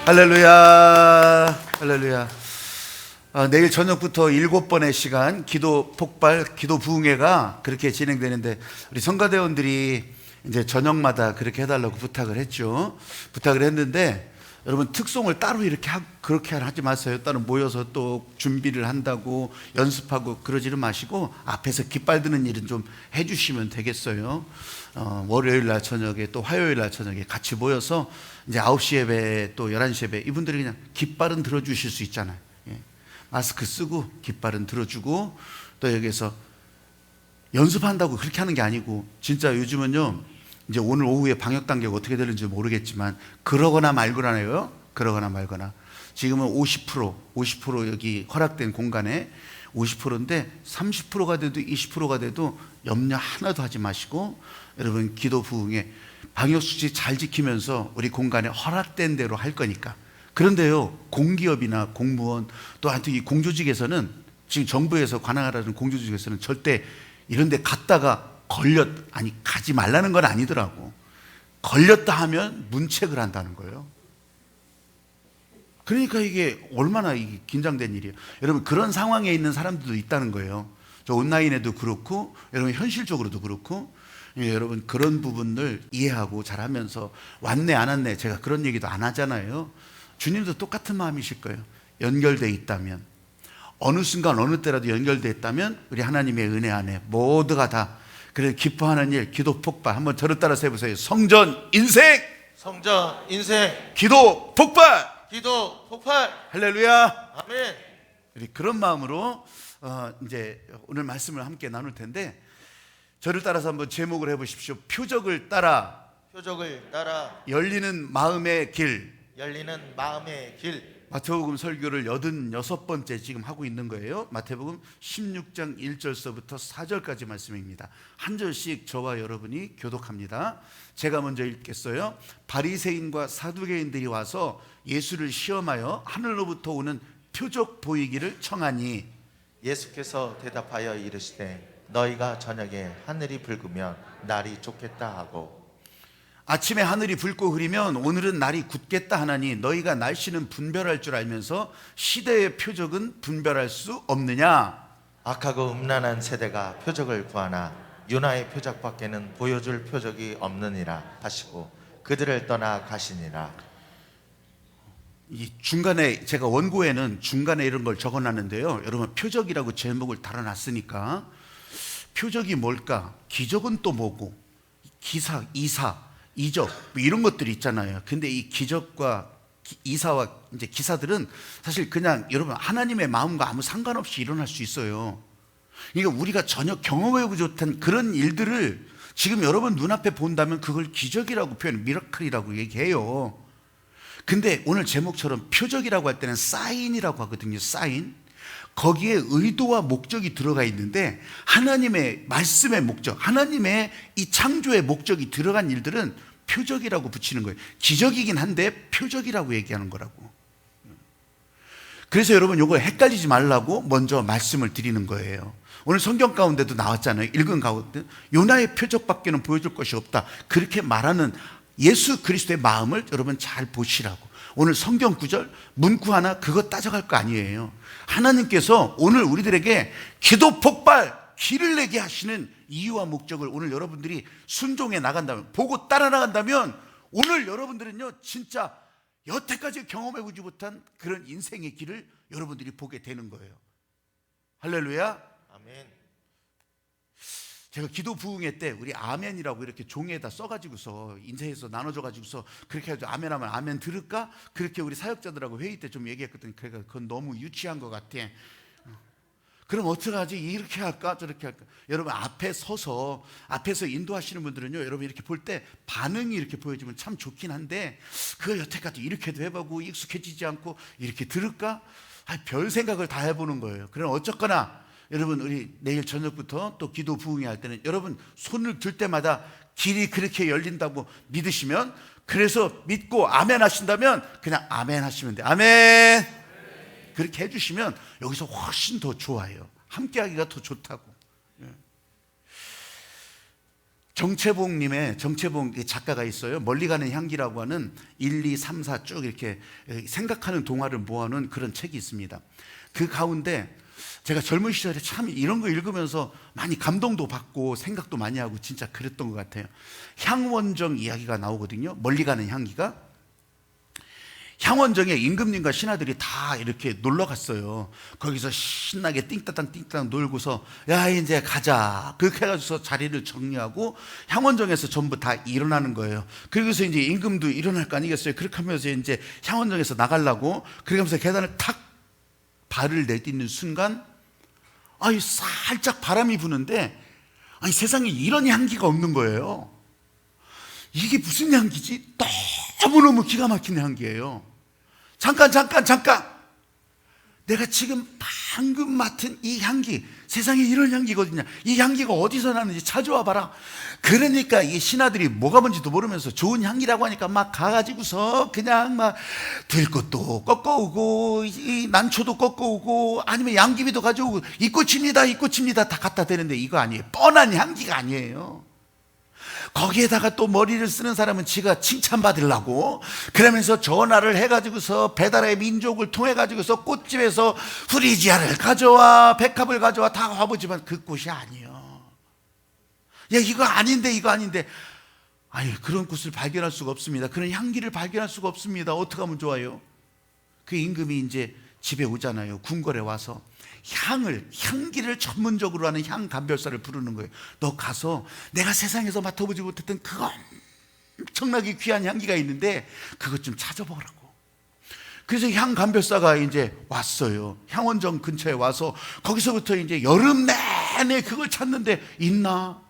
할렐루야, 할렐루야. 내일 저녁부터 7번의 시간 기도 폭발, 기도 부흥회가 그렇게 진행되는데, 우리 성가대원들이 이제 저녁마다 그렇게 해달라고 부탁을 했죠. 부탁을 했는데, 여러분 특송을 따로 그렇게 하지 마세요. 따로 모여서 또 준비를 한다고 연습하고 그러지는 마시고 앞에서 깃발 드는 일은 좀 해주시면 되겠어요. 월요일 날 저녁에 또 화요일 날 저녁에 같이 모여서 이제 9시 예배 또 11시 예배, 이분들이 그냥 깃발은 들어주실 수 있잖아요. 예. 마스크 쓰고 깃발은 들어주고, 또 여기서 연습한다고 그렇게 하는 게 아니고, 진짜 요즘은요, 이제 오늘 오후에 방역 단계가 어떻게 되는지 모르겠지만, 그러거나 말거나요. 그러거나 말거나. 지금은 50% 여기 허락된 공간에 50%인데 30%가 돼도 20%가 돼도 염려 하나도 하지 마시고, 여러분 기도 부흥에 방역 수칙 잘 지키면서 우리 공간에 허락된 대로 할 거니까. 그런데요, 공기업이나 공무원, 또 하여튼 이 공조직에서는, 지금 정부에서 관할하는 공조직에서는 절대 이런 데 갔다가 가지 말라는 건 아니더라고. 걸렸다 하면 문책을 한다는 거예요. 그러니까 이게 얼마나 긴장된 일이에요. 여러분, 그런 상황에 있는 사람들도 있다는 거예요. 저 온라인에도 그렇고, 여러분 현실적으로도 그렇고, 여러분 그런 부분을 이해하고 잘하면서, 왔네 안 왔네 제가 그런 얘기도 안 하잖아요. 주님도 똑같은 마음이실 거예요. 연결되어 있다면, 어느 순간 어느 때라도 연결되어 있다면 우리 하나님의 은혜 안에 모두가 다 그래 기뻐하는 일, 기도 폭발. 한번 저를 따라서 해보세요. 성전 인생, 성전 인생, 기도 폭발, 기도 폭발. 할렐루야. 아멘. 우리 그런 마음으로 이제 오늘 말씀을 함께 나눌 텐데, 저를 따라서 한번 제목을 해보십시오. 표적을 따라, 표적을 따라 열리는 마음의 길. 열리는 마음의 길. 마태복음 설교를 86번째 지금 하고 있는 거예요. 마태복음 16장 1절서부터 4절까지 말씀입니다. 한 절씩 저와 여러분이 교독합니다. 제가 먼저 읽겠어요. 바리새인과 사두개인들이 와서 예수를 시험하여 하늘로부터 오는 표적 보이기를 청하니, 예수께서 대답하여 이르시되 너희가 저녁에 하늘이 붉으면 날이 좋겠다 하고, 아침에 하늘이 붉고 흐리면 오늘은 날이 굳겠다 하나니, 너희가 날씨는 분별할 줄 알면서 시대의 표적은 분별할 수 없느냐? 악하고 음란한 세대가 표적을 구하나 요나의 표적밖에는 보여줄 표적이 없느니라 하시고 그들을 떠나 가시니라. 이 중간에, 제가 원고에는 중간에 이런 걸 적어놨는데요, 여러분 표적이라고 제목을 달아놨으니까, 표적이 뭘까? 기적은 또 뭐고? 기사, 이사, 이적, 뭐 이런 것들이 있잖아요. 근데 이 기적과 이사와 이제 기사들은 사실 그냥 여러분 하나님의 마음과 아무 상관없이 일어날 수 있어요. 그러니까 우리가 전혀 경험해보지 못한 그런 일들을 지금 여러분 눈앞에 본다면 그걸 기적이라고 표현해, 미라클이라고 얘기해요. 근데 오늘 제목처럼 표적이라고 할 때는 사인이라고 하거든요. 사인. 거기에 의도와 목적이 들어가 있는데, 하나님의 말씀의 목적, 하나님의 이 창조의 목적이 들어간 일들은 표적이라고 붙이는 거예요. 기적이긴 한데 표적이라고 얘기하는 거라고. 그래서 여러분 이거 헷갈리지 말라고 먼저 말씀을 드리는 거예요. 오늘 성경 가운데도 나왔잖아요. 읽은 가운데 요나의 표적밖에는 보여줄 것이 없다, 그렇게 말하는 예수 그리스도의 마음을 여러분 잘 보시라고. 오늘 성경 구절 문구 하나 그거 따져갈 거 아니에요. 하나님께서 오늘 우리들에게 기도 폭발, 길을 내게 하시는 이유와 목적을 오늘 여러분들이 순종해 나간다면, 보고 따라 나간다면, 오늘 여러분들은요 진짜 여태까지 경험해보지 못한 그런 인생의 길을 여러분들이 보게 되는 거예요. 할렐루야. 아멘. 제가 기도 부흥회 때 우리 아멘이라고 이렇게 종이에다 써가지고서 인쇄해서 나눠줘가지고서 그렇게 해서 아멘하면 아멘 들을까? 그렇게 우리 사역자들하고 회의 때 좀 얘기했거든요. 그러니까 그건 너무 유치한 것 같아. 그럼 어떡하지? 이렇게 할까? 저렇게 할까? 여러분 앞에서 인도하시는 분들은요, 여러분 이렇게 볼 때 반응이 이렇게 보여지면 참 좋긴 한데, 그걸 여태까지 이렇게도 해보고 익숙해지지 않고 이렇게 들을까? 별 생각을 다 해보는 거예요. 그럼 어쨌거나 여러분 우리 내일 저녁부터 또 기도 부흥회 할 때는 여러분 손을 들 때마다 길이 그렇게 열린다고 믿으시면, 그래서 믿고 아멘 하신다면 그냥 아멘 하시면 돼요. 아멘. 그렇게 해주시면 여기서 훨씬 더 좋아요. 함께 하기가 더 좋다고. 정채봉님의 정채봉 작가가 있어요. 멀리 가는 향기라고 하는 1, 2, 3, 4 쭉 이렇게 생각하는 동화를 모아놓은 그런 책이 있습니다. 그 가운데 제가 젊은 시절에 참 이런 거 읽으면서 많이 감동도 받고 생각도 많이 하고 진짜 그랬던 것 같아요. 향원정 이야기가 나오거든요. 멀리 가는 향기가. 향원정에 임금님과 신하들이 다 이렇게 놀러 갔어요. 거기서 신나게 띵따당 띵따당 놀고서 야 이제 가자 그렇게 해가지고 자리를 정리하고 향원정에서 전부 다 일어나는 거예요. 그러고서 이제 임금도 일어날 거 아니겠어요. 그렇게 하면서 이제 향원정에서 나가려고 그러면서 계단을 탁 발을 내딛는 순간 아니 살짝 바람이 부는데 아니 세상에 이런 향기가 없는 거예요. 이게 무슨 향기지? 너무너무 기가 막힌 향기예요. 잠깐 내가 지금 방금 맡은 이 향기, 세상에 이런 향기거든요. 이 향기가 어디서 나는지 찾아와 봐라. 그러니까 이 신하들이 뭐가 뭔지도 모르면서 좋은 향기라고 하니까 막 가가지고서 그냥 막 들꽃도 꺾어오고 이 난초도 꺾어오고 아니면 양귀비도 가져오고 이 꽃입니다 다 갖다 대는데 이거 아니에요. 뻔한 향기가 아니에요. 거기에다가 또 머리를 쓰는 사람은 지가 칭찬받으려고 그러면서 전화를 해가지고서 배달의 민족을 통해가지고서 꽃집에서 후리지아를 가져와 백합을 가져와 다 와보지만 그 꽃이 아니에요. 야 이거 아닌데 아니 그런 꽃을 발견할 수가 없습니다. 그런 향기를 발견할 수가 없습니다. 어떻게 하면 좋아요? 그 임금이 이제 집에 오잖아요. 궁궐에 와서 향기를 전문적으로 하는 향감별사를 부르는 거예요. 너 가서 내가 세상에서 맡아보지 못했던 그 엄청나게 귀한 향기가 있는데 그것 좀 찾아보라고. 그래서 향감별사가 이제 왔어요. 향원정 근처에 와서 거기서부터 이제 여름 내내 그걸 찾는데 있나?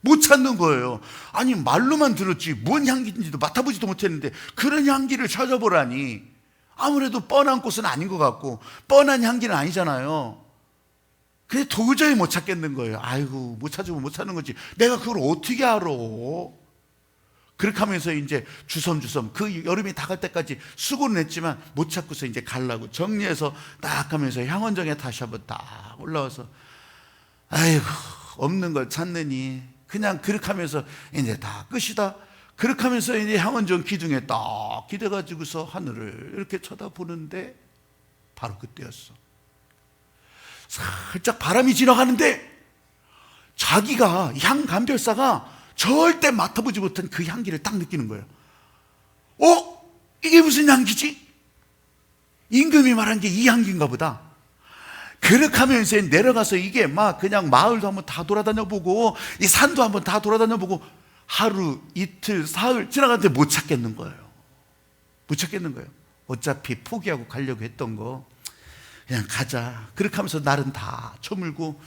못 찾는 거예요. 아니 말로만 들었지 뭔 향기인지도 맡아보지도 못했는데 그런 향기를 찾아보라니. 아무래도 뻔한 꽃은 아닌 것 같고 뻔한 향기는 아니잖아요. 근데 도저히 못 찾겠는 거예요. 아이고 못 찾으면 못 찾는 거지 내가 그걸 어떻게 알아. 그렇게 하면서 이제 주섬주섬 그 여름이 다 갈 때까지 수고는 했지만 못 찾고서 이제 가려고 정리해서 딱 하면서 향원정에 다시 한번 딱 올라와서 아이고 없는 걸 찾느니 그냥 그렇게 하면서 이제 다 끝이다. 그렇게 하면서 이제 향원정 기둥에 딱 기대가지고서 하늘을 이렇게 쳐다보는데 바로 그때였어. 살짝 바람이 지나가는데 자기가 향감별사가 절대 맡아보지 못한 그 향기를 딱 느끼는 거예요. 이게 무슨 향기지? 임금이 말한 게 이 향기인가 보다. 그렇게 하면서 내려가서 이게 막 그냥 마을도 한번 다 돌아다녀 보고 이 산도 한번 다 돌아다녀 보고 하루, 이틀, 사흘 지나갔는데 못 찾겠는 거예요. 못 찾겠는 거예요. 어차피 포기하고 가려고 했던 거 그냥 가자. 그렇게 하면서 날은 다 저물고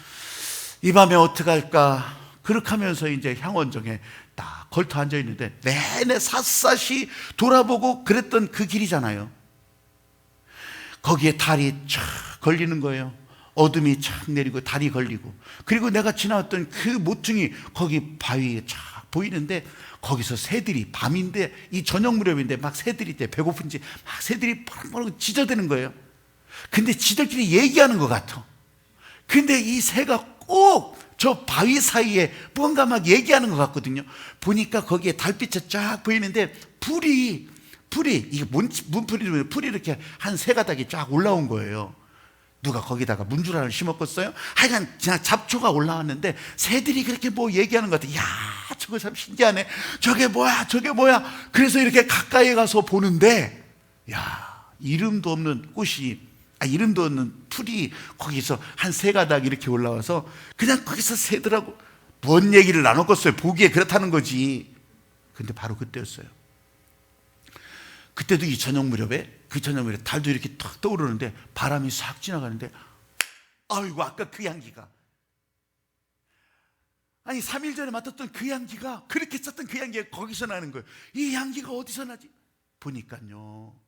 이 밤에 어떡할까. 그렇게 하면서 이제 향원정에 딱 걸터 앉아 있는데 내내 샅샅이 돌아보고 그랬던 그 길이잖아요. 거기에 달이 쫙 걸리는 거예요. 어둠이 쫙 내리고 달이 걸리고 그리고 내가 지나왔던 그 모퉁이 거기 바위에 쫙 보이는데 거기서 새들이 밤인데 이 저녁 무렵인데 막 새들이 배고픈지 막 새들이 펄펄 짖어대는 거예요. 근데 지들끼리 얘기하는 것 같아. 근데 이 새가 꼭 저 바위 사이에 뭔가 막 얘기하는 것 같거든요. 보니까 거기에 달빛이 쫙 보이는데 불이 이게 뭔 불이 불이 이렇게 한 세 가닥이 쫙 올라온 거예요. 누가 거기다가 문주라를 심었겠어요? 하여간 그냥 잡초가 올라왔는데 새들이 그렇게 뭐 얘기하는 것 같아. 야 저거 참 신기하네. 저게 뭐야. 그래서 이렇게 가까이 가서 보는데 야 이름도 없는 꽃이 이름도 없는 풀이 거기서 한 세 가닥 이렇게 올라와서 그냥 거기서 새들하고 뭔 얘기를 나눴겠어요. 보기에 그렇다는 거지. 근데 바로 그때였어요. 그때도 이 저녁 무렵에 달도 이렇게 탁 떠오르는데 바람이 싹 지나가는데 아이고 아까 그 향기가 아니 3일 전에 맡았던 그 향기가 그렇게 썼던 그 향기가 거기서 나는 거예요. 이 향기가 어디서 나지? 보니까요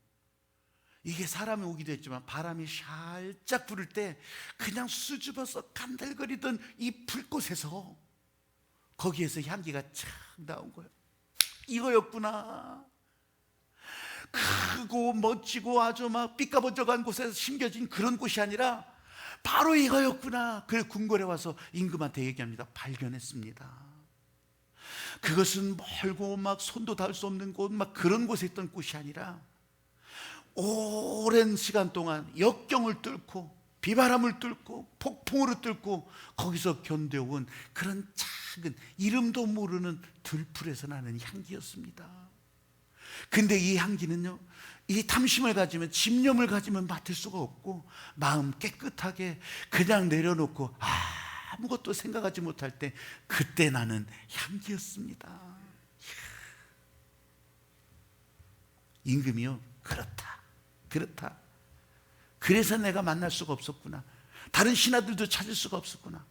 이게 사람이 오기도 했지만 바람이 살짝 부를 때 그냥 수줍어서 간들거리던 이 불꽃에서 거기에서 향기가 착 나온 거예요. 이거였구나. 크고 멋지고 아주 막 삐까번쩍한 곳에서 심겨진 그런 곳이 아니라 바로 이거였구나. 그래 궁궐에 와서 임금한테 얘기합니다. 발견했습니다. 그것은 멀고 막 손도 닿을 수 없는 곳, 막 그런 곳에 있던 곳이 아니라 오랜 시간 동안 역경을 뚫고 비바람을 뚫고 폭풍우를 뚫고 거기서 견뎌온 그런 작은 이름도 모르는 들풀에서 나는 향기였습니다. 근데 이 향기는요, 이 탐심을 가지면, 집념을 가지면 맡을 수가 없고 마음 깨끗하게 그냥 내려놓고 아무것도 생각하지 못할 때 그때 나는 향기였습니다. 임금이요, 그렇다. 그래서 내가 만날 수가 없었구나. 다른 신하들도 찾을 수가 없었구나.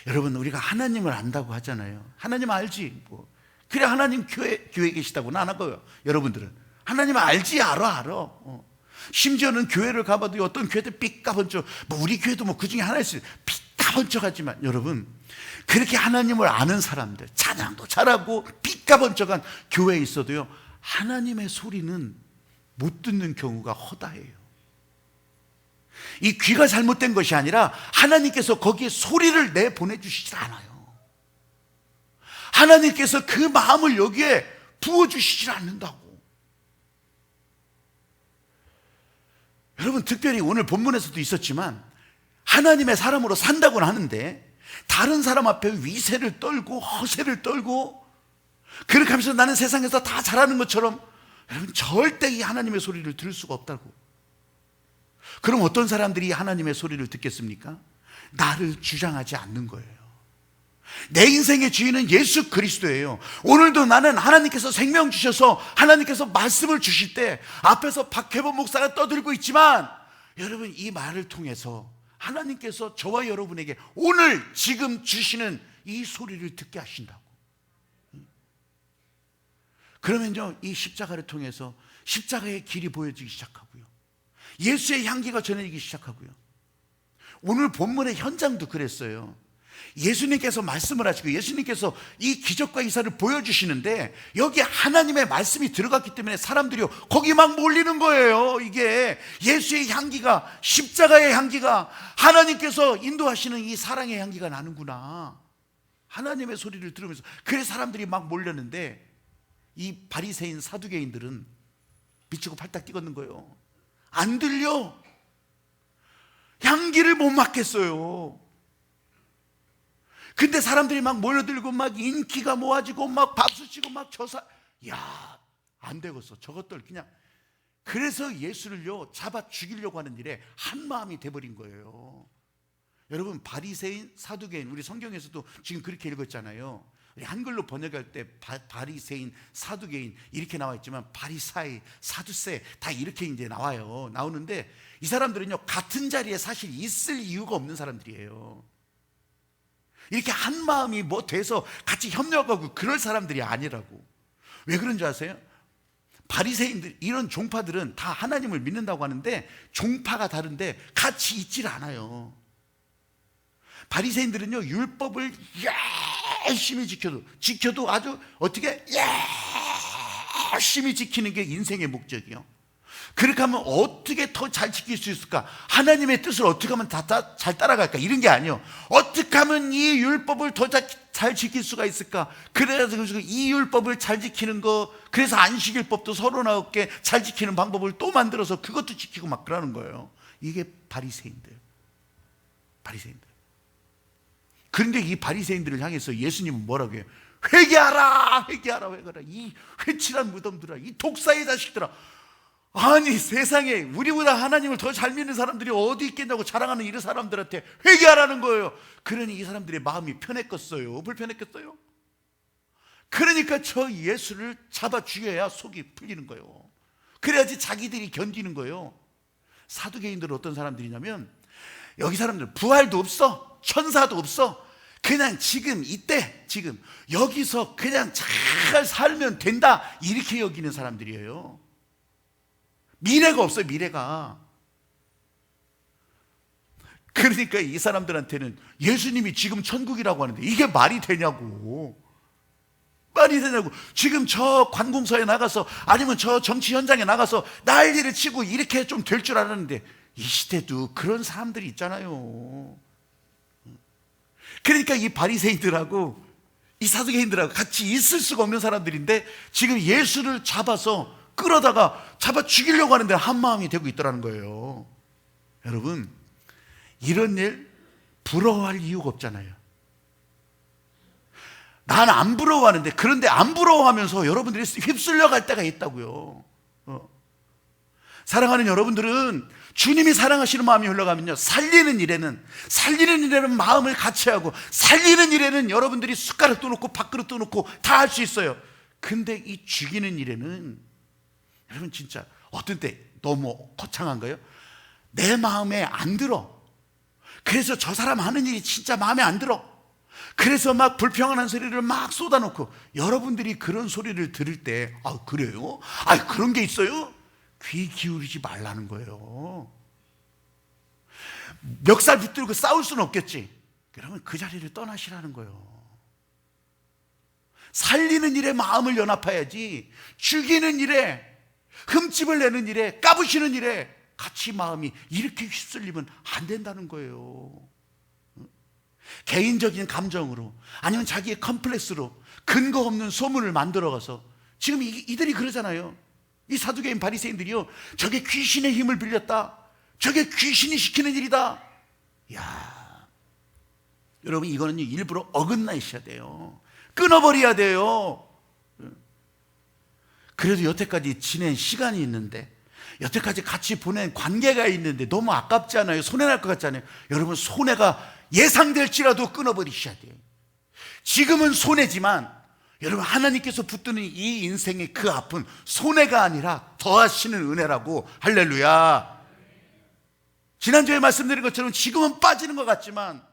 여러분, 우리가 하나님을 안다고 하잖아요. 하나님 알지? 뭐. 그래, 하나님 교회에 계시다고는 안 하고요. 여러분들은 하나님 알지? 알아. 심지어는 교회를 가봐도 어떤 교회들 삐까번쩍, 뭐 우리 교회도 뭐 그 중에 하나 있어요. 삐까번쩍하지만 여러분, 그렇게 하나님을 아는 사람들, 찬양도 잘하고 삐까번쩍한 교회에 있어도요, 하나님의 소리는 못 듣는 경우가 허다해요. 이 귀가 잘못된 것이 아니라 하나님께서 거기에 소리를 내보내주시질 않아요. 하나님께서 그 마음을 여기에 부어주시질 않는다고. 여러분, 특별히 오늘 본문에서도 있었지만 하나님의 사람으로 산다고는 하는데 다른 사람 앞에 위세를 떨고 허세를 떨고 그렇게 하면서 나는 세상에서 다 잘하는 것처럼, 여러분, 절대 이 하나님의 소리를 들을 수가 없다고. 그럼 어떤 사람들이 하나님의 소리를 듣겠습니까? 나를 주장하지 않는 거예요. 내 인생의 주인은 예수 그리스도예요. 오늘도 나는 하나님께서 생명 주셔서 하나님께서 말씀을 주실 때 앞에서 박혜범 목사가 떠들고 있지만, 여러분, 이 말을 통해서 하나님께서 저와 여러분에게 오늘 지금 주시는 이 소리를 듣게 하신다고. 그러면요, 이 십자가를 통해서 십자가의 길이 보여지기 시작하고요, 예수의 향기가 전해지기 시작하고요. 오늘 본문의 현장도 그랬어요. 예수님께서 말씀을 하시고 예수님께서 이 기적과 이사를 보여주시는데 여기 하나님의 말씀이 들어갔기 때문에 사람들이 거기 막 몰리는 거예요. 이게 예수의 향기가, 십자가의 향기가, 하나님께서 인도하시는 이 사랑의 향기가 나는구나. 하나님의 소리를 들으면서 그래서 사람들이 막 몰렸는데 이 바리새인 사두개인들은 미치고 팔딱 뛰었는 거예요. 안 들려. 향기를 못 맡겠어요. 근데 사람들이 막 몰려들고 막 인기가 모아지고 막 박수치고 막 안 되겠어. 저것들 그냥. 그래서 예수를요 잡아 죽이려고 하는 일에 한 마음이 돼버린 거예요. 여러분, 바리새인 사두개인, 우리 성경에서도 지금 그렇게 읽었잖아요. 한글로 번역할 때 바리새인, 사두개인 이렇게 나와 있지만 바리사이, 사두세 다 이렇게 이제 나오는데 이 사람들은요 같은 자리에 사실 있을 이유가 없는 사람들이에요. 이렇게 한 마음이 뭐 돼서 같이 협력하고 그럴 사람들이 아니라고. 왜 그런 줄 아세요? 바리새인들, 이런 종파들은 다 하나님을 믿는다고 하는데 종파가 다른데 같이 있질 않아요. 바리새인들은요 율법을 열심히 지켜도 아주 어떻게 열심히 지키는 게 인생의 목적이요. 그렇게 하면 어떻게 더 잘 지킬 수 있을까? 하나님의 뜻을 어떻게 하면 다 잘 따라갈까? 이런 게 아니에요. 어떻게 하면 이 율법을 더 잘 지킬 수가 있을까? 그래서 이 율법을 잘 지키는 거, 그래서 안식일법도 39개 잘 지키는 방법을 또 만들어서 그것도 지키고 막 그러는 거예요. 이게 바리새인들. 그런데 이 바리새인들을 향해서 예수님은 뭐라고 해요? 회개하라. 이 회칠한 무덤들아, 이 독사의 자식들아. 아니, 세상에 우리보다 하나님을 더 잘 믿는 사람들이 어디 있겠냐고 자랑하는 이런 사람들한테 회개하라는 거예요. 그러니 이 사람들의 마음이 편했겠어요? 불편했겠어요? 그러니까 저 예수를 잡아 죽여야 속이 풀리는 거예요. 그래야지 자기들이 견디는 거예요. 사두개인들은 어떤 사람들이냐면, 여기 사람들 부활도 없어, 천사도 없어, 그냥 지금 이때 지금 여기서 그냥 잘 살면 된다, 이렇게 여기는 사람들이에요. 미래가 없어요, 미래가. 그러니까 이 사람들한테는 예수님이 지금 천국이라고 하는데 이게 말이 되냐고. 지금 저 관공서에 나가서 아니면 저 정치 현장에 나가서 난리를 치고 이렇게 좀 될 줄 알았는데 이 시대도 그런 사람들이 있잖아요. 그러니까 이 바리새인들하고 이 사두개인들하고 같이 있을 수가 없는 사람들인데 지금 예수를 잡아서 끌어다가 잡아 죽이려고 하는데 한마음이 되고 있더라는 거예요. 여러분, 이런 일 부러워할 이유가 없잖아요. 난 안 부러워하는데, 그런데 안 부러워하면서 여러분들이 휩쓸려 갈 때가 있다고요. 사랑하는 여러분들은 주님이 사랑하시는 마음이 흘러가면요, 살리는 일에는 마음을 같이 하고, 살리는 일에는 여러분들이 숟가락도 놓고 밥그릇도 놓고 다 할 수 있어요. 근데 이 죽이는 일에는 여러분 진짜 어떤 때 너무 거창한가요? 내 마음에 안 들어. 그래서 저 사람 하는 일이 진짜 마음에 안 들어. 그래서 막 불평하는 소리를 막 쏟아놓고, 여러분들이 그런 소리를 들을 때, 아 그래요? 아 그런 게 있어요? 귀 기울이지 말라는 거예요. 멱살 붙들고 싸울 수는 없겠지. 그러면 그 자리를 떠나시라는 거예요. 살리는 일에 마음을 연합해야지, 죽이는 일에, 흠집을 내는 일에, 까부시는 일에 같이 마음이 이렇게 휩쓸리면 안 된다는 거예요. 개인적인 감정으로, 아니면 자기의 컴플렉스로 근거 없는 소문을 만들어가서, 지금 이들이 그러잖아요. 이 사두개인 바리새인들이요, 저게 귀신의 힘을 빌렸다, 저게 귀신이 시키는 일이다. 야, 여러분 이거는 일부러 어긋나 있어야 돼요. 끊어버려야 돼요. 그래도 여태까지 지낸 시간이 있는데, 여태까지 같이 보낸 관계가 있는데 너무 아깝지 않아요? 손해날 것 같지 않아요? 여러분, 손해가 예상될지라도 끊어버리셔야 돼요. 지금은 손해지만 여러분, 하나님께서 붙드는 이 인생의 그 앞은 손해가 아니라 더하시는 은혜라고. 할렐루야. 지난주에 말씀드린 것처럼 지금은 빠지는 것 같지만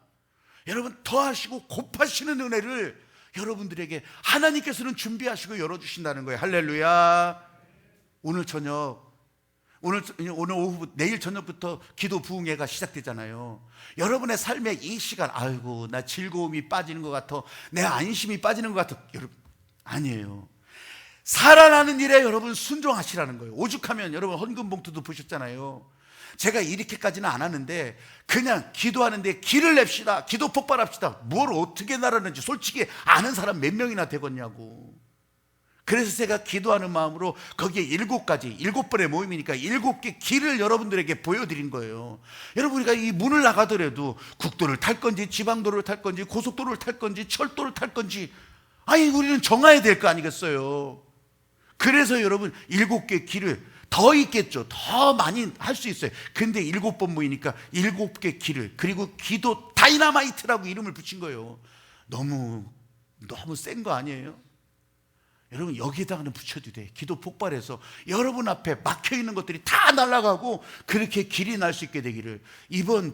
여러분, 더하시고 곱하시는 은혜를 여러분들에게 하나님께서는 준비하시고 열어주신다는 거예요. 할렐루야. 오늘 오후, 내일 저녁부터 기도 부흥회가 시작되잖아요. 여러분의 삶의 이 시간, 아이고 나 즐거움이 빠지는 것 같아, 내 안심이 빠지는 것 같아. 여러분, 아니에요. 살아나는 일에 여러분 순종하시라는 거예요. 오죽하면 여러분 헌금 봉투도 보셨잖아요. 제가 이렇게까지는 안 하는데 그냥 기도하는데 길을 냅시다, 기도 폭발합시다. 뭘 어떻게 나르는지 솔직히 아는 사람 몇 명이나 되겠냐고. 그래서 제가 기도하는 마음으로 거기에 7번의 모임이니까 7개 길을 여러분들에게 보여드린 거예요. 여러분, 우리가 이 문을 나가더라도 국도를 탈 건지 지방도로를 탈 건지 고속도로를 탈 건지 철도를 탈 건지, 아니 우리는 정해야 될 거 아니겠어요. 그래서 여러분 7개 길을 더 있겠죠. 더 많이 할 수 있어요. 근데 7번 모이니까 7개 길을, 그리고 기도 다이너마이트라고 이름을 붙인 거예요. 너무 센 거 아니에요? 여러분, 여기에다가는 붙여도 돼. 기도 폭발해서 여러분 앞에 막혀있는 것들이 다 날아가고 그렇게 길이 날 수 있게 되기를. 이번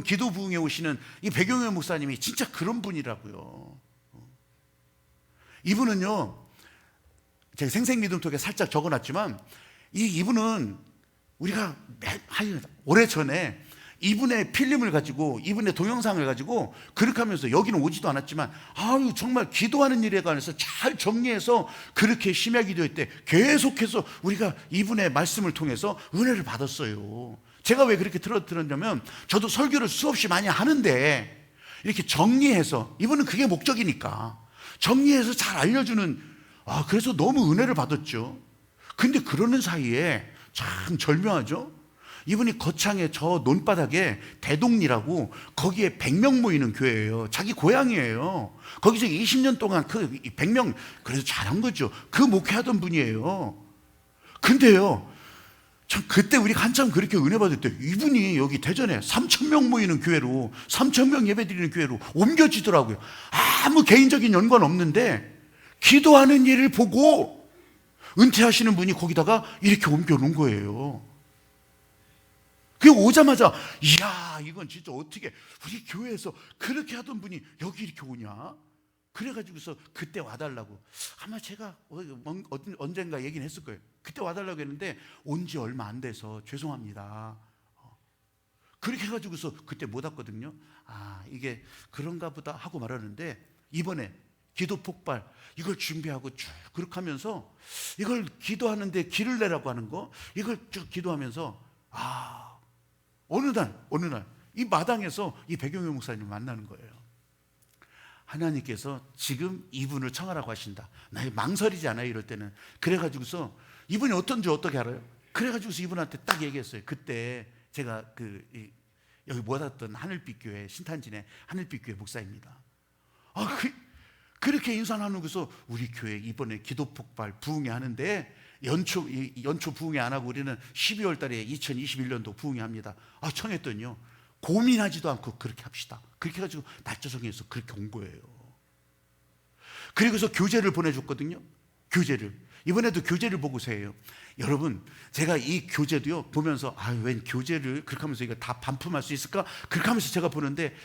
기도 부흥에 오시는 이 백용현 목사님이 진짜 그런 분이라고요. 이분은요, 제가 생생미동톡에 살짝 적어놨지만, 이분은 우리가 오래전에 이분의 필름을 가지고, 이분의 동영상을 가지고 그렇게 하면서, 여기는 오지도 않았지만 아유 정말 기도하는 일에 관해서 잘 정리해서 그렇게 심야 기도회 때 계속해서 우리가 이분의 말씀을 통해서 은혜를 받았어요. 제가 왜 그렇게 들었냐면, 저도 설교를 수없이 많이 하는데 이렇게 정리해서, 이분은 그게 목적이니까 정리해서 잘 알려주는, 그래서 너무 은혜를 받았죠. 근데 그러는 사이에 참 절묘하죠. 이분이 거창에 저 논바닥에 대동리라고, 거기에 100명 모이는 교회예요. 자기 고향이에요. 거기서 20년 동안 그 100명, 그래서 잘한 거죠. 그 목회하던 분이에요. 근데요, 참 그때 우리가 한참 그렇게 은혜 받을 때 이분이 여기 대전에 3,000명 모이는 교회로, 3,000명 예배드리는 교회로 옮겨지더라고요. 아무 개인적인 연관 없는데 기도하는 일을 보고 은퇴하시는 분이 거기다가 이렇게 옮겨놓은 거예요. 그 오자마자, 이야 이건 진짜 어떻게 우리 교회에서 그렇게 하던 분이 여기 이렇게 오냐. 그래가지고서 그때 와달라고, 아마 제가 언젠가 얘기는 했을 거예요. 그때 와달라고 했는데 온 지 얼마 안 돼서 죄송합니다. 그렇게 해가지고서 그때 못 왔거든요. 이게 그런가 보다 하고 말하는데, 이번에 기도 폭발 이걸 준비하고 쭉 그렇게 하면서, 이걸 기도하는데 길을 내라고 하는 거, 이걸 쭉 기도하면서 어느 날 이 마당에서 이 백용현 목사님을 만나는 거예요. 하나님께서 지금 이분을 청하라고 하신다. 나 망설이지 않아요, 이럴 때는. 그래가지고서 이분이 어떤지 어떻게 알아요? 그래가지고서 이분한테 딱 얘기했어요. 그때 제가 여기 모았던 하늘빛 교회, 신탄진의 하늘빛 교회 목사입니다. 그렇게 인사나누고서 우리 교회 이번에 기도 폭발 부흥회 하는데 연초 부흥회 안 하고 우리는 12월 달에 2021년도 부흥회 합니다. 청했더니요, 고민하지도 않고 그렇게 합시다. 그렇게 해가지고 날짜 정해서 그렇게 온 거예요. 그리고서 교재를 보내줬거든요. 교재를. 이번에도 교재를 보고서 해요. 여러분, 제가 이 교재도요 보면서 웬 교재를 그렇게 하면서 이거 다 반품할 수 있을까? 그렇게 하면서 제가 보는데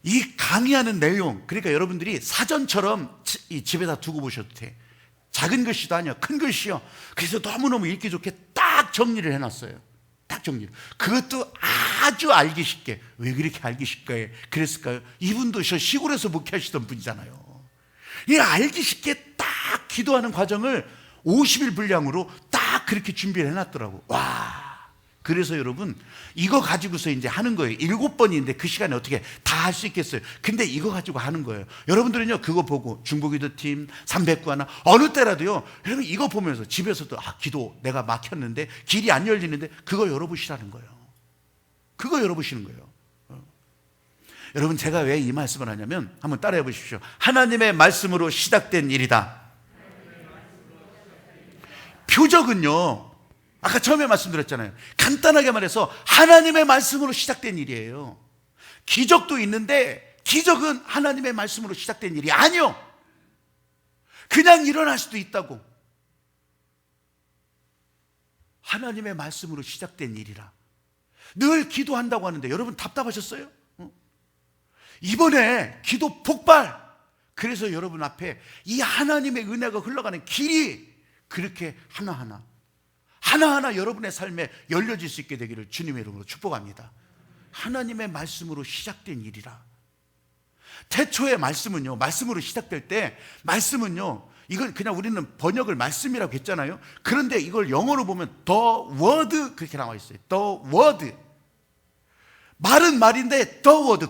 이 강의하는 내용, 그러니까 여러분들이 사전처럼 집에다 두고 보셔도 돼. 작은 글씨도 아니야, 큰 글씨요. 그래서 너무너무 읽기 좋게 딱 정리를 해놨어요. 딱 정리를. 그것도 아주 알기 쉽게. 왜 그렇게 알기 쉽게 그랬을까요? 이분도 저 시골에서 목회하시던 분이잖아요. 이 알기 쉽게 딱 기도하는 과정을 50일 분량으로 딱 그렇게 준비를 해놨더라고. 와. 그래서 여러분, 이거 가지고서 이제 하는 거예요. 7번인데 그 시간에 어떻게 다 할 수 있겠어요? 근데 이거 가지고 하는 거예요. 여러분들은요, 그거 보고 중보기도팀 300구 하나 어느 때라도요, 여러분 이거 보면서 집에서도 기도 내가 막혔는데 길이 안 열리는데 그거 열어보시라는 거예요. 그거 열어보시는 거예요. 여러분, 제가 왜 이 말씀을 하냐면 한번 따라해 보십시오. 하나님의 말씀으로 시작된 일이다. 표적은요, 아까 처음에 말씀드렸잖아요. 간단하게 말해서 하나님의 말씀으로 시작된 일이에요. 기적도 있는데 기적은 하나님의 말씀으로 시작된 일이 아니요. 그냥 일어날 수도 있다고. 하나님의 말씀으로 시작된 일이라. 늘 기도한다고 하는데 여러분 답답하셨어요? 이번에 기도 폭발. 그래서 여러분 앞에 이 하나님의 은혜가 흘러가는 길이 그렇게 하나하나 여러분의 삶에 열려질 수 있게 되기를 주님의 이름으로 축복합니다. 하나님의 말씀으로 시작된 일이라. 태초의 말씀은요, 말씀으로 시작될 때 말씀은요, 이건 그냥 우리는 번역을 말씀이라고 했잖아요. 그런데 이걸 영어로 보면 the word 그렇게 나와 있어요. the word. 말은 말인데 the word,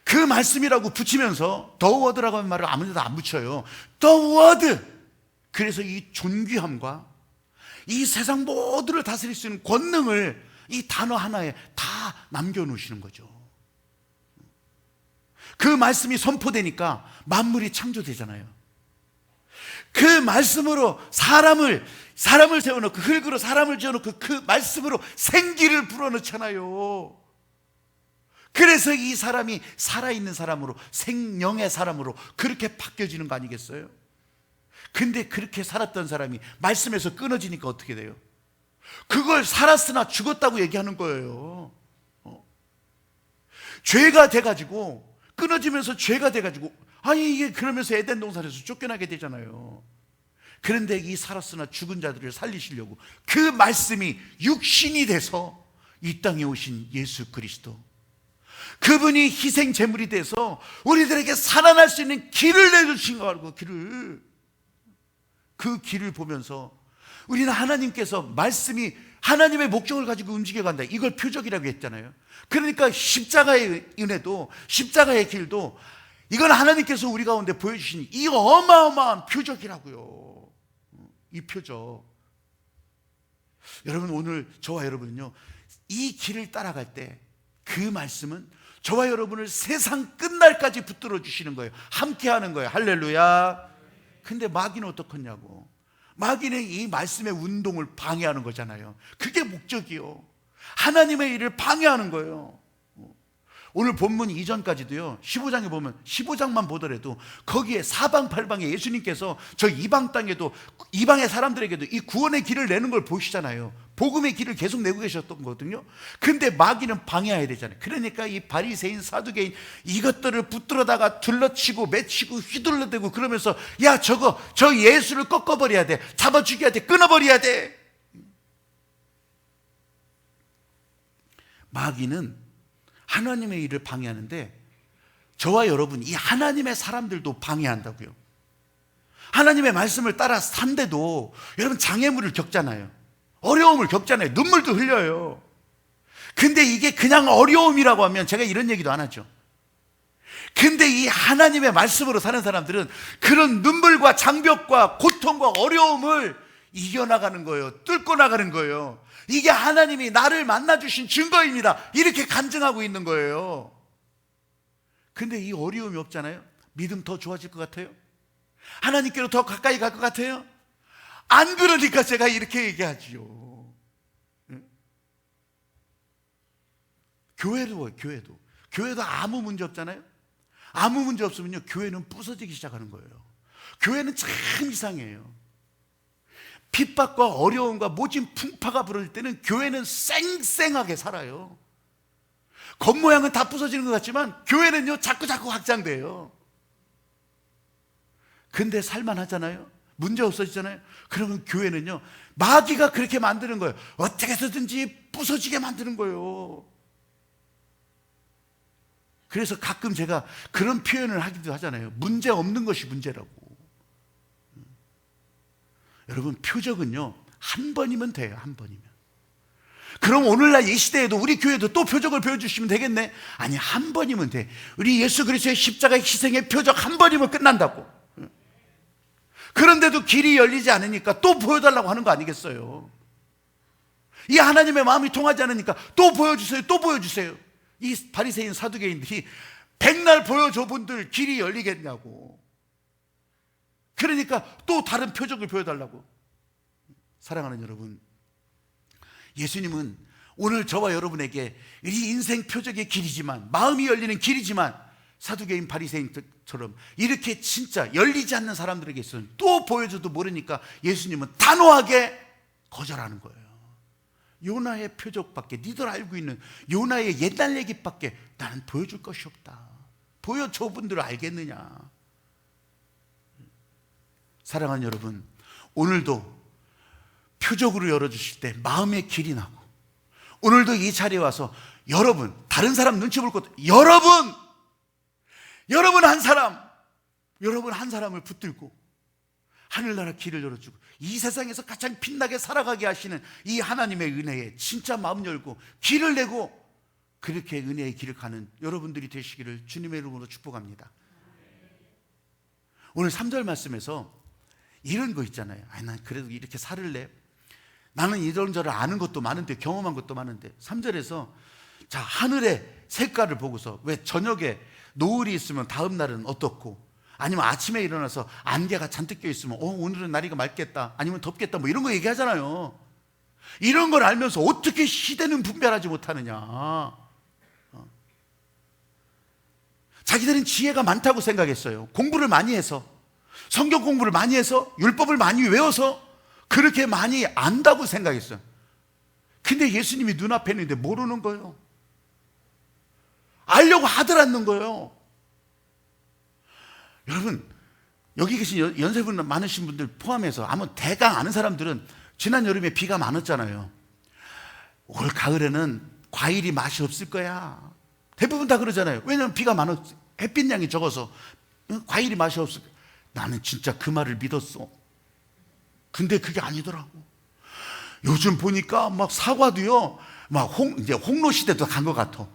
그 말씀이라고 붙이면서 the word라고 하는 말을 아무 데도 안 붙여요. the word. 그래서 이 존귀함과 이 세상 모두를 다스릴 수 있는 권능을 이 단어 하나에 다 남겨놓으시는 거죠. 그 말씀이 선포되니까 만물이 창조되잖아요. 그 말씀으로 사람을 세워놓고 흙으로 사람을 지어놓고 그 말씀으로 생기를 불어넣잖아요. 그래서 이 사람이 살아있는 사람으로, 생명의 사람으로 그렇게 바뀌어지는 거 아니겠어요? 근데 그렇게 살았던 사람이 말씀에서 끊어지니까 어떻게 돼요? 그걸 살았으나 죽었다고 얘기하는 거예요. 죄가 돼가지고, 끊어지면서 죄가 돼가지고, 이게 그러면서 에덴 동산에서 쫓겨나게 되잖아요. 그런데 이 살았으나 죽은 자들을 살리시려고 그 말씀이 육신이 돼서 이 땅에 오신 예수 그리스도, 그분이 희생 제물이 돼서 우리들에게 살아날 수 있는 길을 내주신 거 알고, 그 길을 보면서 우리는 하나님께서 말씀이 하나님의 목적을 가지고 움직여간다, 이걸 표적이라고 했잖아요. 그러니까 십자가의 은혜도, 십자가의 길도, 이건 하나님께서 우리 가운데 보여주신 이 어마어마한 표적이라고요. 이 표적. 여러분, 오늘 저와 여러분은요, 이 길을 따라갈 때 그 말씀은 저와 여러분을 세상 끝날까지 붙들어 주시는 거예요. 함께 하는 거예요. 할렐루야. 근데 마귀는 어떻겠냐고. 마귀는 이 말씀의 운동을 방해하는 거잖아요. 그게 목적이요. 하나님의 일을 방해하는 거예요. 오늘 본문 이전까지도요, 15장에 보면 15장만 보더라도 거기에 사방팔방에 예수님께서 저 이방 땅에도, 이방의 사람들에게도 이 구원의 길을 내는 걸 보시잖아요. 복음의 길을 계속 내고 계셨던 거거든요. 근데 마귀는 방해해야 되잖아요. 그러니까 이 바리새인, 사두개인 이것들을 붙들어다가 둘러치고 맺히고 휘둘러대고 그러면서, 야, 저 예수를 꺾어버려야 돼, 잡아 죽여야 돼, 끊어버려야 돼. 마귀는 하나님의 일을 방해하는데 저와 여러분, 이 하나님의 사람들도 방해한다고요. 하나님의 말씀을 따라 산데도 여러분 장애물을 겪잖아요. 어려움을 겪잖아요. 눈물도 흘려요. 근데 이게 그냥 어려움이라고 하면 제가 이런 얘기도 안 하죠. 근데 이 하나님의 말씀으로 사는 사람들은 그런 눈물과 장벽과 고통과 어려움을 이겨나가는 거예요. 뚫고 나가는 거예요. 이게 하나님이 나를 만나주신 증거입니다. 이렇게 간증하고 있는 거예요. 근데 이 어려움이 없잖아요. 믿음 더 좋아질 것 같아요? 하나님께로 더 가까이 갈 것 같아요? 안 그러니까 제가 이렇게 얘기하지요. 교회도 아무 문제 없잖아요. 아무 문제 없으면요, 교회는 부서지기 시작하는 거예요. 교회는 참 이상해요. 핍박과 어려움과 모진 풍파가 불어질 때는 교회는 쌩쌩하게 살아요. 겉모양은 다 부서지는 것 같지만 교회는요, 자꾸 확장돼요. 근데 살만하잖아요. 문제 없어지잖아요. 그러면 교회는요, 마귀가 그렇게 만드는 거예요. 어떻게 해서든지 부서지게 만드는 거예요. 그래서 가끔 제가 그런 표현을 하기도 하잖아요. 문제 없는 것이 문제라고. 여러분, 표적은요, 한 번이면 돼요. 한 번이면. 그럼 오늘날 이 시대에도 우리 교회도 또 표적을 보여주시면 되겠네? 아니, 한 번이면 돼. 우리 예수 그리스도의 십자가의 희생의 표적 한 번이면 끝난다고. 그런데도 길이 열리지 않으니까 또 보여달라고 하는 거 아니겠어요? 이 하나님의 마음이 통하지 않으니까 또 보여주세요. 또 보여주세요. 이 바리새인 사두개인들이 백날 보여줘 본들 길이 열리겠냐고. 그러니까 또 다른 표적을 보여달라고. 사랑하는 여러분, 예수님은 오늘 저와 여러분에게 이 인생 표적의 길이지만, 마음이 열리는 길이지만, 사두개인 바리새인처럼 이렇게 진짜 열리지 않는 사람들에게 있어는 또 보여줘도 모르니까 예수님은 단호하게 거절하는 거예요. 요나의 표적밖에, 니들 알고 있는 요나의 옛날 얘기밖에 나는 보여줄 것이 없다. 보여줘 분들 알겠느냐. 사랑하는 여러분, 오늘도 표적으로 열어주실 때 마음의 길이 나고, 오늘도 이 자리에 와서 여러분, 다른 사람 눈치 볼 것도, 여러분 한 사람을 붙들고 하늘나라 길을 열어주고 이 세상에서 가장 빛나게 살아가게 하시는 이 하나님의 은혜에 진짜 마음 열고 길을 내고 그렇게 은혜의 길을 가는 여러분들이 되시기를 주님의 이름으로 축복합니다. 오늘 3절 말씀에서 이런 거 있잖아요. 난 그래도 이렇게 살을래. 나는 이런저런 아는 것도 많은데, 경험한 것도 많은데. 3절에서 자, 하늘의 색깔을 보고서, 왜 저녁에 노을이 있으면 다음 날은 어떻고, 아니면 아침에 일어나서 안개가 잔뜩 껴있으면 오늘은 날이가 맑겠다, 아니면 덥겠다, 뭐 이런 거 얘기하잖아요. 이런 걸 알면서 어떻게 시대는 분별하지 못하느냐. 자기들은 지혜가 많다고 생각했어요. 공부를 많이 해서, 성경 공부를 많이 해서, 율법을 많이 외워서 그렇게 많이 안다고 생각했어요. 근데 예수님이 눈앞에 있는데 모르는 거예요. 알려고 하더라는 거예요. 여러분, 여기 계신 연세분 많으신 분들 포함해서 아마 대강 아는 사람들은 지난 여름에 비가 많았잖아요. 올 가을에는 과일이 맛이 없을 거야. 대부분 다 그러잖아요. 왜냐하면 비가 많아, 햇빛 양이 적어서 과일이 맛이 없을 거야. 나는 진짜 그 말을 믿었어. 근데 그게 아니더라고. 요즘 보니까 막 사과도요, 막 이제 홍로 시대도 간 것 같아.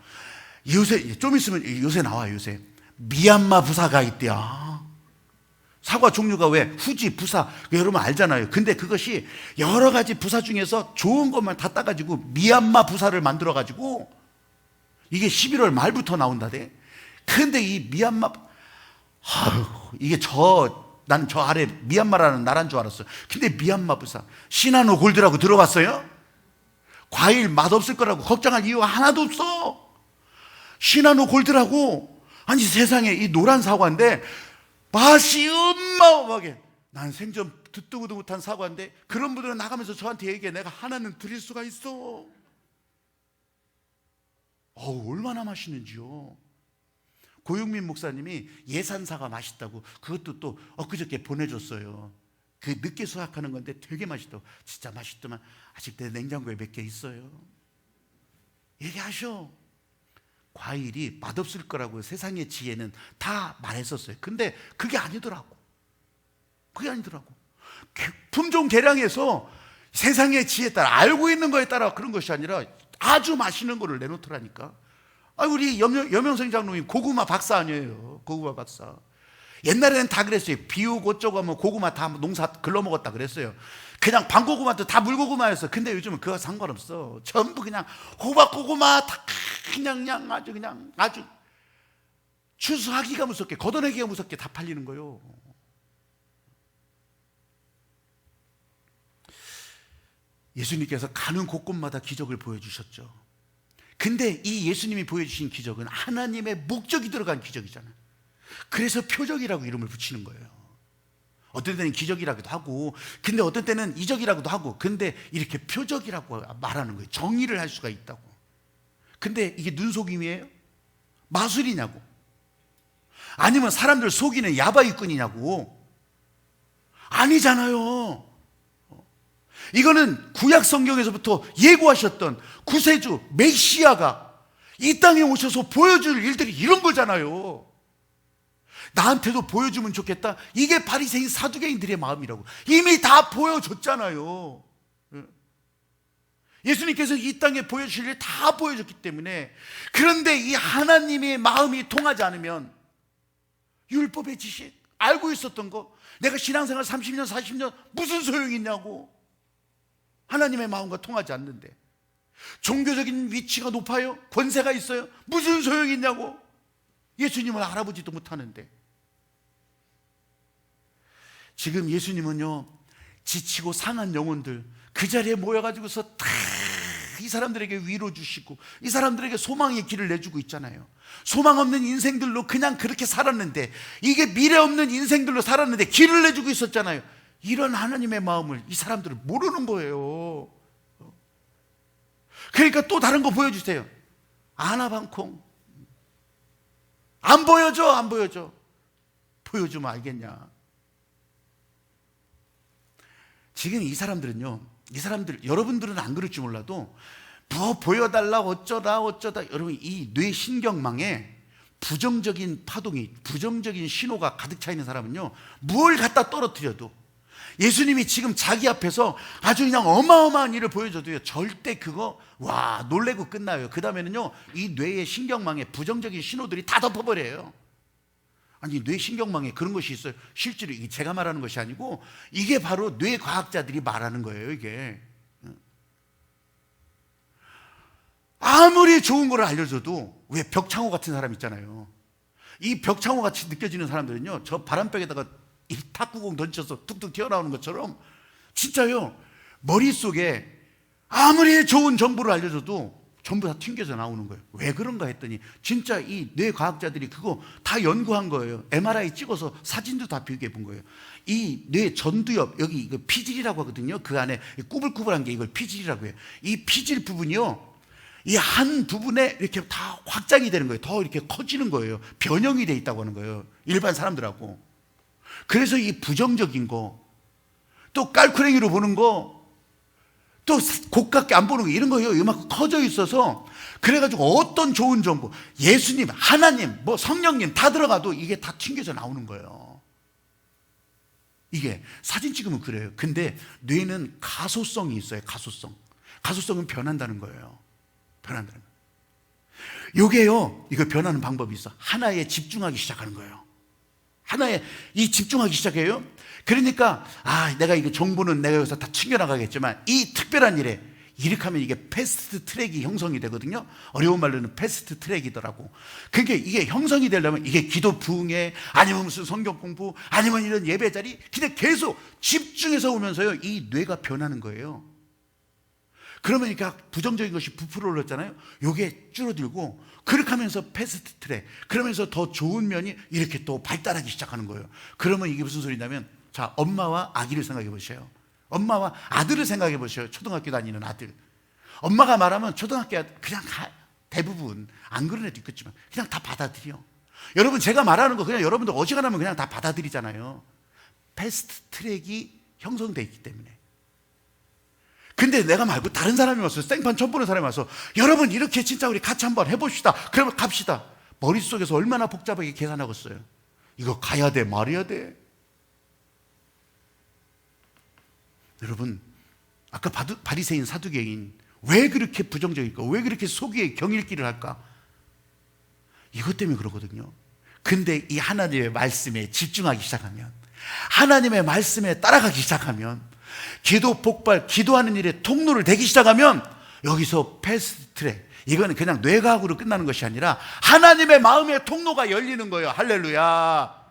요새 좀 있으면 요새 나와요. 요새 미얀마 부사가 있대요. 사과 종류가 왜 후지, 부사, 여러분 알잖아요. 근데 그것이 여러 가지 부사 중에서 좋은 것만 다 따가지고 미얀마 부사를 만들어가지고 이게 11월 말부터 나온다대. 근데 이 미얀마, 이게 나는 저 아래 미얀마라는 나라인 줄 알았어요. 근데 미얀마 부사, 시나노 골드라고 들어봤어요? 과일 맛없을 거라고 걱정할 이유가 하나도 없어. 시나노 골드라고. 아니, 세상에 이 노란 사과인데 맛이 어마어마하게, 난 생전 듣도 보도 못한 사과인데 그런 분들은 나가면서 저한테 얘기해. 내가 하나는 드릴 수가 있어. 얼마나 맛있는지요. 고용민 목사님이 예산사가 맛있다고 그것도 또 엊그저께 보내줬어요. 그 늦게 수확하는 건데 되게 맛있다고. 진짜 맛있더만. 아직 내 냉장고에 몇 개 있어요. 얘기하셔. 과일이 맛없을 거라고 세상의 지혜는 다 말했었어요. 근데 그게 아니더라고. 품종 개량해서 세상의 지혜에 따라, 알고 있는 거에 따라 그런 것이 아니라 아주 맛있는 거를 내놓더라니까. 우리 여명생 장로님 고구마 박사 아니에요. 고구마 박사. 옛날에는 다 그랬어요. 비 오고 어쩌고 하면 고구마 다 농사 글러먹었다 그랬어요. 그냥 밤고구마도 다 물고구마였어. 근데 요즘은 그거 상관없어. 전부 그냥 호박고구마 다 그냥 아주 추수하기가 무섭게, 걷어내기가 무섭게 다 팔리는 거예요. 예수님께서 가는 곳곳마다 기적을 보여주셨죠. 근데 이 예수님이 보여주신 기적은 하나님의 목적이 들어간 기적이잖아요. 그래서 표적이라고 이름을 붙이는 거예요. 어떤 때는 기적이라고도 하고, 근데 어떤 때는 이적이라고도 하고, 근데 이렇게 표적이라고 말하는 거예요. 정의를 할 수가 있다고. 근데 이게 눈속임이에요? 마술이냐고? 아니면 사람들 속이는 야바이꾼이냐고? 아니잖아요. 이거는 구약 성경에서부터 예고하셨던 구세주 메시아가 이 땅에 오셔서 보여줄 일들이 이런 거잖아요. 나한테도 보여주면 좋겠다. 이게 바리새인 사두개인들의 마음이라고. 이미 다 보여줬잖아요. 예수님께서 이 땅에 보여주실 일 다 보여줬기 때문에. 그런데 이 하나님의 마음이 통하지 않으면 율법의 지식, 알고 있었던 거, 내가 신앙생활 30년 40년 무슨 소용이 있냐고. 하나님의 마음과 통하지 않는데. 종교적인 위치가 높아요? 권세가 있어요? 무슨 소용이 있냐고. 예수님을 알아보지도 못하는데. 지금 예수님은요, 지치고 상한 영혼들 그 자리에 모여가지고서 다 이 사람들에게 위로 주시고 이 사람들에게 소망의 길을 내주고 있잖아요. 소망 없는 인생들로 그냥 그렇게 살았는데, 이게 미래 없는 인생들로 살았는데 길을 내주고 있었잖아요. 이런 하나님의 마음을 이 사람들은 모르는 거예요. 그러니까 또 다른 거 보여주세요. 아나방콩. 안 보여줘, 안 보여줘. 보여주면 알겠냐. 지금 이 사람들은요, 이 사람들, 여러분들은 안 그럴지 몰라도 뭐 보여달라 어쩌다 여러분, 이 뇌신경망에 부정적인 파동이, 부정적인 신호가 가득 차 있는 사람은요, 뭘 갖다 떨어뜨려도, 예수님이 지금 자기 앞에서 아주 그냥 어마어마한 일을 보여줘도요, 절대 그거 와 놀래고 끝나요. 그 다음에는요, 이 뇌의 신경망에 부정적인 신호들이 다 덮어버려요. 아니, 뇌신경망에 그런 것이 있어요. 실제로 이게 제가 말하는 것이 아니고 이게 바로 뇌과학자들이 말하는 거예요. 이게 아무리 좋은 걸 알려줘도, 왜 벽창호 같은 사람 있잖아요. 이 벽창호 같이 느껴지는 사람들은요, 저 바람벽에다가 이 탁구공 던져서 툭툭 튀어나오는 것처럼 진짜요, 머릿속에 아무리 좋은 정보를 알려줘도 전부 다 튕겨져 나오는 거예요. 왜 그런가 했더니 진짜 이 뇌과학자들이 그거 다 연구한 거예요. MRI 찍어서 사진도 다 비교해 본 거예요. 이 뇌 전두엽, 여기 이거 피질이라고 하거든요. 그 안에 꾸불꾸불한 게 이걸 피질이라고 해요. 이 피질 부분이요, 이 한 부분에 이렇게 다 확장이 되는 거예요. 더 이렇게 커지는 거예요. 변형이 돼 있다고 하는 거예요, 일반 사람들하고. 그래서 이 부정적인 거, 또 깔쿠랭이로 보는 거, 또 고깝게 안 보는 거, 이런 거요, 이만큼 커져 있어서, 그래가지고 어떤 좋은 정보, 예수님, 하나님, 뭐 성령님 다 들어가도 이게 다 튕겨져 나오는 거예요. 이게 사진 찍으면 그래요. 근데 뇌는 가소성이 있어요. 가소성은 변한다는 거예요. 변한다는 거예요. 요게요, 이거 변하는 방법이 있어. 하나에 집중하기 시작하는 거예요. 하나에 이 집중하기 시작해요. 그러니까 내가 이거 정보는 내가 여기서 다 튕겨나가겠지만, 이 특별한 일에 이렇게 하면 이게 패스트 트랙이 형성이 되거든요. 어려운 말로는 패스트 트랙이더라고. 그러니까 이게 형성이 되려면 이게 기도 부흥회, 아니면 무슨 성경 공부, 아니면 이런 예배 자리, 그냥 계속 집중해서 오면서요, 이 뇌가 변하는 거예요. 그러면 이렇게 부정적인 것이 부풀어 올랐잖아요. 요게 줄어들고, 그렇게 하면서 패스트 트랙, 그러면서 더 좋은 면이 이렇게 또 발달하기 시작하는 거예요. 그러면 이게 무슨 소리냐면, 자, 엄마와 아기를 생각해 보세요. 엄마와 아들을 생각해 보세요. 초등학교 다니는 아들. 엄마가 말하면 초등학교 아들 그냥 대부분, 안 그런 애도 있겠지만 그냥 다 받아들여. 여러분, 제가 말하는 거 그냥 여러분들 어지간하면 그냥 다 받아들이잖아요. 패스트 트랙이 형성되어 있기 때문에. 근데 내가 말고 다른 사람이 와서, 생판 처음 보는 사람이 와서, 여러분 이렇게 진짜 우리 같이 한번 해봅시다. 그러면 갑시다. 머릿속에서 얼마나 복잡하게 계산하겠어요. 이거 가야 돼, 말해야 돼. 여러분, 아까 바리새인 사두개인 왜 그렇게 부정적일까? 왜 그렇게 속이에 경일기를 할까? 이것 때문에 그러거든요. 근데 이 하나님의 말씀에 집중하기 시작하면, 하나님의 말씀에 따라가기 시작하면, 기도 폭발, 기도하는 일에 통로를 대기 시작하면, 여기서 패스트트랙, 이거는 그냥 뇌과학으로 끝나는 것이 아니라 하나님의 마음의 통로가 열리는 거예요. 할렐루야.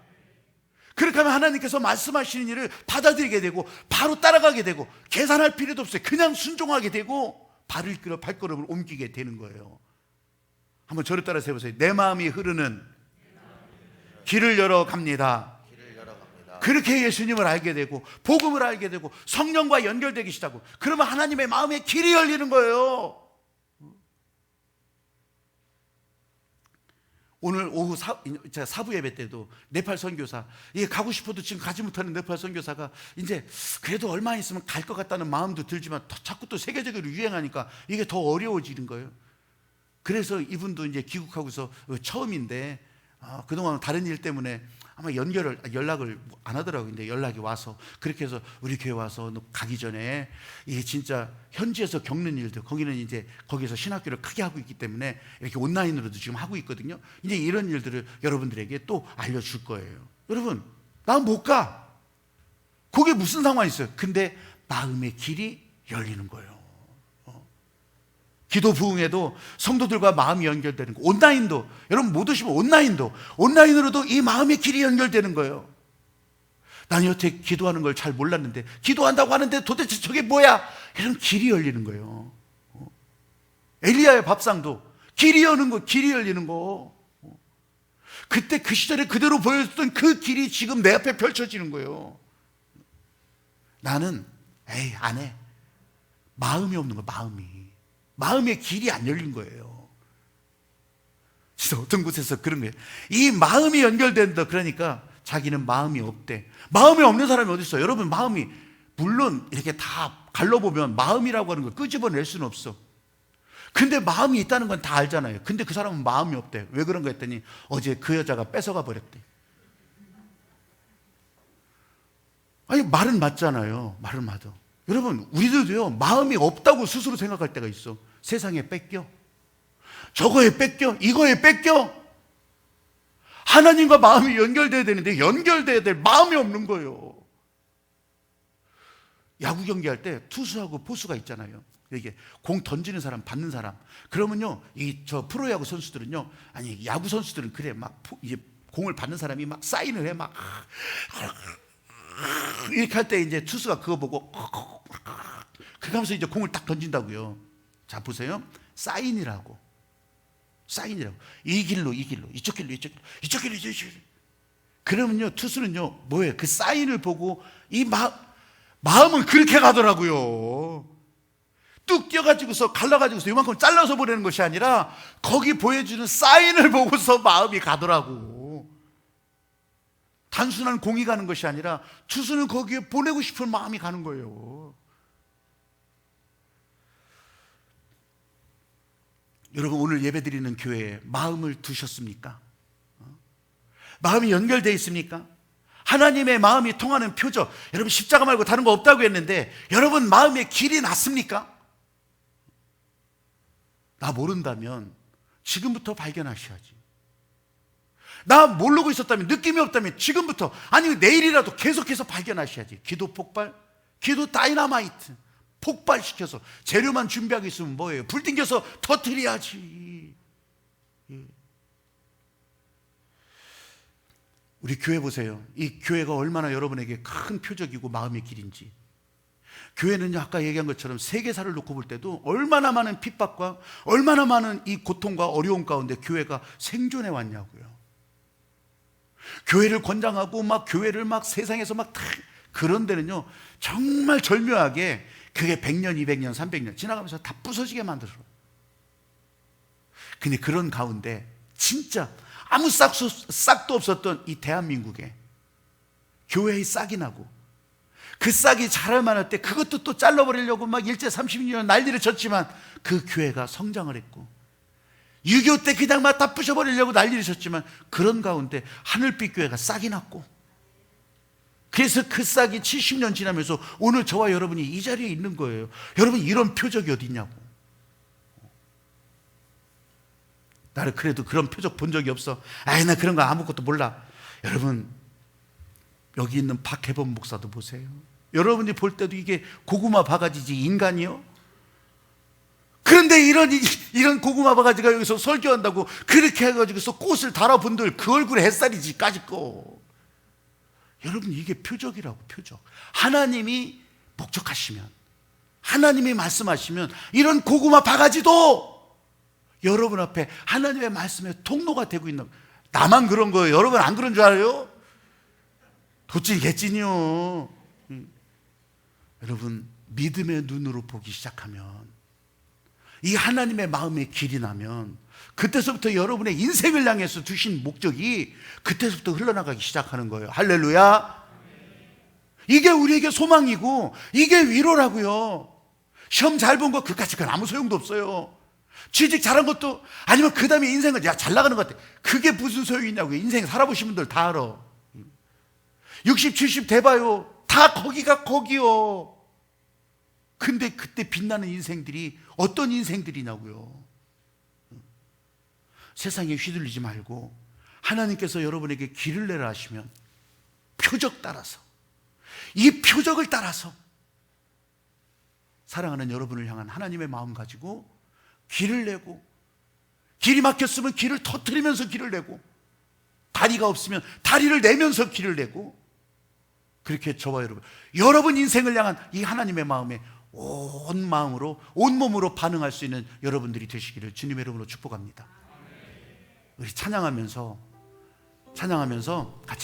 그렇게 하면 하나님께서 말씀하시는 일을 받아들이게 되고 바로 따라가게 되고 계산할 필요도 없어요. 그냥 순종하게 되고 발걸음을 옮기게 되는 거예요. 한번 저를 따라서 해보세요. 내 마음이 흐르는 길을 열어갑니다. 그렇게 예수님을 알게 되고 복음을 알게 되고 성령과 연결되기 시작하고, 그러면 하나님의 마음의 길이 열리는 거예요. 오늘 오후 사부 예배 때도 네팔 선교사, 이게 가고 싶어도 지금 가지 못하는 네팔 선교사가 이제 그래도 얼마 있으면 갈 것 같다는 마음도 들지만 자꾸 또 세계적으로 유행하니까 이게 더 어려워지는 거예요. 그래서 이분도 이제 귀국하고서 처음인데 그동안 다른 일 때문에 아마 연락을 안 하더라고요. 근데 연락이 와서 그렇게 해서 우리 교회 와서 가기 전에 이게 진짜 현지에서 겪는 일들, 거기는 이제 거기서 신학교를 크게 하고 있기 때문에 이렇게 온라인으로도 지금 하고 있거든요. 이제 이런 일들을 여러분들에게 또 알려줄 거예요. 여러분, 난 못 가. 그게 무슨 상관이 있어요? 근데 마음의 길이 열리는 거예요. 기도 부흥에도 성도들과 마음이 연결되는 거, 온라인도 여러분 못 오시면 온라인으로도 이 마음의 길이 연결되는 거예요. 난 여태 기도하는 걸 잘 몰랐는데 기도한다고 하는데 도대체 저게 뭐야? 이런 길이 열리는 거예요. 엘리야의 밥상도 길이 열리는 거. 그때 그 시절에 그대로 보여줬던 그 길이 지금 내 앞에 펼쳐지는 거예요. 나는 안 해. 마음이 없는 거야. 마음의 길이 안 열린 거예요. 진짜 어떤 곳에서 그런 거예요. 이 마음이 연결된다 그러니까 자기는 마음이 없대. 마음이 없는 사람이 어디 있어요? 여러분, 마음이 물론 이렇게 다 갈라보면 마음이라고 하는 걸 끄집어낼 수는 없어. 근데 마음이 있다는 건 다 알잖아요. 근데 그 사람은 마음이 없대. 왜 그런가 했더니 어제 그 여자가 뺏어가 버렸대. 아니, 말은 맞잖아요. 말은 맞아. 여러분, 우리들도요, 마음이 없다고 스스로 생각할 때가 있어. 세상에 뺏겨, 저거에 뺏겨, 이거에 뺏겨. 하나님과 마음이 연결돼야 되는데 연결돼야 될 마음이 없는 거예요. 야구 경기할 때 투수하고 포수가 있잖아요. 이게 공 던지는 사람, 받는 사람. 그러면요, 저 프로야구 선수들은요, 아니 야구 선수들은 그래, 막 이제 공을 받는 사람이 막 사인을 해, 막 이렇게 할 때 이제 투수가 그거 보고 그렇게 하면서 이제 공을 딱 던진다고요. 자, 보세요. 사인이라고. 이 길로, 이쪽 길로. 그러면요, 투수는요, 뭐예요? 그 사인을 보고 이 마음은 그렇게 가더라고요. 뚝 뛰어가지고서 갈라가지고서 이만큼 잘라서 보내는 것이 아니라 거기 보여주는 사인을 보고서 마음이 가더라고. 단순한 공이 가는 것이 아니라 투수는 거기에 보내고 싶은 마음이 가는 거예요. 여러분, 오늘 예배드리는 교회에 마음을 두셨습니까? 마음이 연결되어 있습니까? 하나님의 마음이 통하는 표적. 여러분, 십자가 말고 다른 거 없다고 했는데 여러분 마음에 길이 났습니까? 나 모른다면 지금부터 발견하셔야지. 나 모르고 있었다면, 느낌이 없다면 지금부터, 아니 내일이라도 계속해서 발견하셔야지. 기도 폭발, 기도 다이너마이트 폭발시켜서 재료만 준비하고 있으면 뭐예요? 불 땡겨서 터뜨려야지. 우리 교회 보세요. 이 교회가 얼마나 여러분에게 큰 표적이고 마음의 길인지. 교회는요, 아까 얘기한 것처럼 세계사를 놓고 볼 때도 얼마나 많은 핍박과 얼마나 많은 이 고통과 어려움 가운데 교회가 생존해 왔냐고요. 교회를 권장하고 막 교회를 막 세상에서 막 그런 데는요, 정말 절묘하게 그게 100년, 200년, 300년 지나가면서 다 부서지게 만들어요. 근데 그런 가운데 진짜 아무 싹도 없었던 이 대한민국에 교회의 싹이 나고, 그 싹이 자랄 만할 때 그것도 또 잘라버리려고 막 일제 30년 난리를 쳤지만 그 교회가 성장을 했고, 6.25 때 그냥 막 다 부셔버리려고 난리를 쳤지만 그런 가운데 하늘빛 교회가 싹이 났고, 그래서 그 싹이 70년 지나면서 오늘 저와 여러분이 이 자리에 있는 거예요. 여러분, 이런 표적이 어디 있냐고. 나를 그래도 그런 표적 본 적이 없어. 아이, 나 그런 거 아무것도 몰라. 여러분, 여기 있는 박혜범 목사도 보세요. 여러분이 볼 때도 이게 고구마 바가지지 인간이요? 그런데 이런 고구마 바가지가 여기서 설교한다고 그렇게 해가지고서 꽃을 달아본들 그 얼굴에 햇살이지 까짓 거. 여러분, 이게 표적이라고. 표적. 하나님이 목적하시면, 하나님이 말씀하시면 이런 고구마 바가지도 여러분 앞에 하나님의 말씀의 통로가 되고 있는. 나만 그런 거예요. 여러분 안 그런 줄 알아요? 도찐 개찐이요. 여러분, 믿음의 눈으로 보기 시작하면, 이 하나님의 마음에 길이 나면 그때서부터 여러분의 인생을 향해서 두신 목적이 그때서부터 흘러나가기 시작하는 거예요. 할렐루야. 이게 우리에게 소망이고 이게 위로라고요. 시험 잘 본 거 그까짓 건 아무 소용도 없어요. 취직 잘한 것도, 아니면 그 다음에 인생을 잘 나가는 것 같아. 그게 무슨 소용이 있냐고요. 인생 살아보신 분들 다 알아. 60, 70 돼봐요. 다 거기가 거기요. 근데 그때 빛나는 인생들이 어떤 인생들이냐고요. 세상에 휘둘리지 말고 하나님께서 여러분에게 길을 내라 하시면 표적 따라서, 이 표적을 따라서 사랑하는 여러분을 향한 하나님의 마음 가지고 길을 내고, 길이 막혔으면 길을 터뜨리면서 길을 내고, 다리가 없으면 다리를 내면서 길을 내고, 그렇게 저와 여러분 인생을 향한 이 하나님의 마음에 온 마음으로, 온 몸으로 반응할 수 있는 여러분들이 되시기를 주님의 이름으로 축복합니다. 우리 찬양하면서 같이